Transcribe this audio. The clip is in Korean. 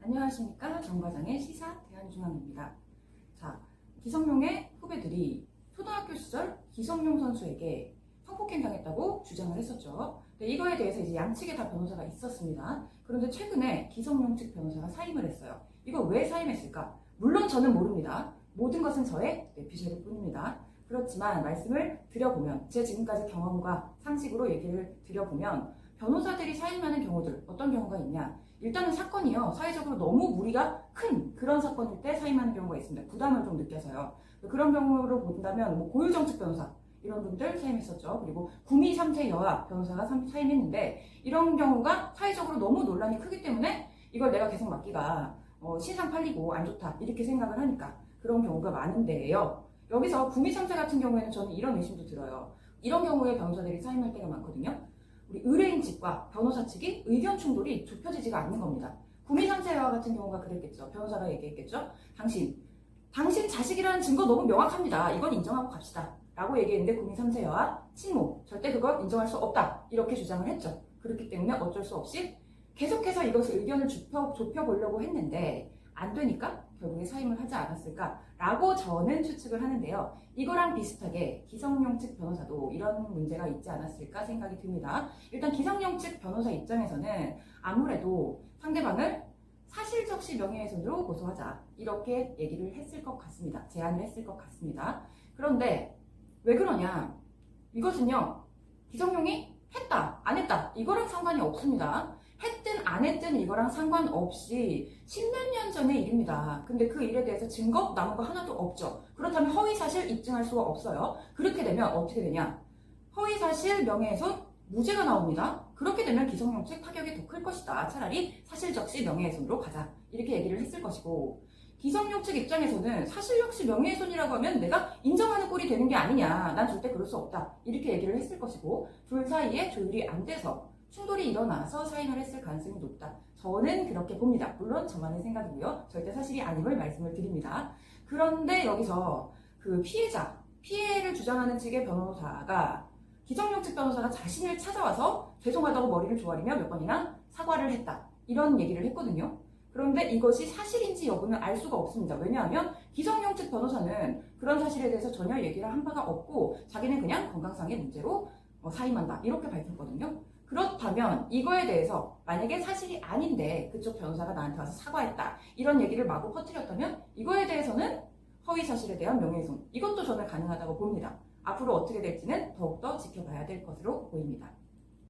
안녕하십니까. 정과장의 시사 대한중앙입니다. 자, 기성용의 후배들이 초등학교 시절 기성용 선수에게 성폭행 당했다고 주장을 했었죠. 근데 이거에 대해서 이제 양측에 다 변호사가 있었습니다. 그런데 최근에 기성용 측 변호사가 사임을 했어요. 이거 왜 사임했을까? 물론 저는 모릅니다. 모든 것은 저의 뇌피셜일 뿐입니다. 그렇지만 말씀을 드려보면, 제 지금까지 경험과 상식으로 얘기를 드려보면 변호사들이 사임하는 경우들 어떤 경우가 있냐? 일단은 사건이요, 사회적으로 너무 무리가 큰 그런 사건일 때 사임하는 경우가 있습니다. 부담을 좀 느껴서요. 그런 경우로 본다면 고유정측 변호사 이런 분들 사임했었죠. 그리고 구미 3세 여아 변호사가 사임했는데, 이런 경우가 사회적으로 너무 논란이 크기 때문에 이걸 내가 계속 맡기가 신상 팔리고 안 좋다 이렇게 생각을 하니까 그런 경우가 많은데요. 여기서 구미 3세 같은 경우에는 저는 이런 의심도 들어요. 이런 경우에 변호사들이 사임할 때가 많거든요. 우리 의뢰인 측과 변호사 측이 의견 충돌이 좁혀지지가 않는 겁니다. 구미 3세 여아 같은 경우가 그랬겠죠. 변호사가 얘기했겠죠. 당신 자식이라는 증거 너무 명확합니다. 이건 인정하고 갑시다 라고 얘기했는데, 구미 3세 여아 친모 절대 그걸 인정할 수 없다 이렇게 주장을 했죠. 그렇기 때문에 어쩔 수 없이 계속해서 이것을 의견을 좁혀보려고 했는데 안 되니까 결국에 사임을 하지 않았을까라고 저는 추측을 하는데요. 이거랑 비슷하게 기성용 측 변호사도 이런 문제가 있지 않았을까 생각이 듭니다. 일단 기성용 측 변호사 입장에서는 아무래도 상대방을 사실적시 명예훼손으로 고소하자 이렇게 얘기를 했을 것 같습니다. 제안을 했을 것 같습니다. 그런데 왜 그러냐? 이것은요, 기성용이 했다 안 했다 이거랑 상관이 없습니다. 했든 안 했든 이거랑 상관없이 10몇 년 전의 일입니다. 근데 그 일에 대해서 증거 남은 거 하나도 없죠. 그렇다면 허위사실 입증할 수가 없어요. 그렇게 되면 어떻게 되냐? 허위사실 명예훼손 무죄가 나옵니다. 그렇게 되면 기성용 측 타격이 더 클 것이다. 차라리 사실적시 명예훼손으로 가자 이렇게 얘기를 했을 것이고, 기성용 측 입장에서는 사실적시 명예훼손이라고 하면 내가 인정하는 꼴이 되는 게 아니냐, 난 절대 그럴 수 없다 이렇게 얘기를 했을 것이고, 둘 사이에 조율이 안 돼서 충돌이 일어나서 사임을 했을 가능성이 높다. 저는 그렇게 봅니다. 물론 저만의 생각이고요. 절대 사실이 아님을 말씀을 드립니다. 그런데 여기서 그 피해를 주장하는 측의 변호사가, 기성용 측 변호사가 자신을 찾아와서 죄송하다고 머리를 조아리며 몇 번이나 사과를 했다 이런 얘기를 했거든요. 그런데 이것이 사실인지 여부는 알 수가 없습니다. 왜냐하면 기성용 측 변호사는 그런 사실에 대해서 전혀 얘기를 한 바가 없고 자기는 그냥 건강상의 문제로 사임한다 이렇게 밝혔거든요. 그렇다면 이거에 대해서 만약에 사실이 아닌데 그쪽 변호사가 나한테 와서 사과했다 이런 얘기를 마구 퍼뜨렸다면 이거에 대해서는 허위사실에 대한 명예훼손, 이것도 저는 가능하다고 봅니다. 앞으로 어떻게 될지는 더욱더 지켜봐야 될 것으로 보입니다.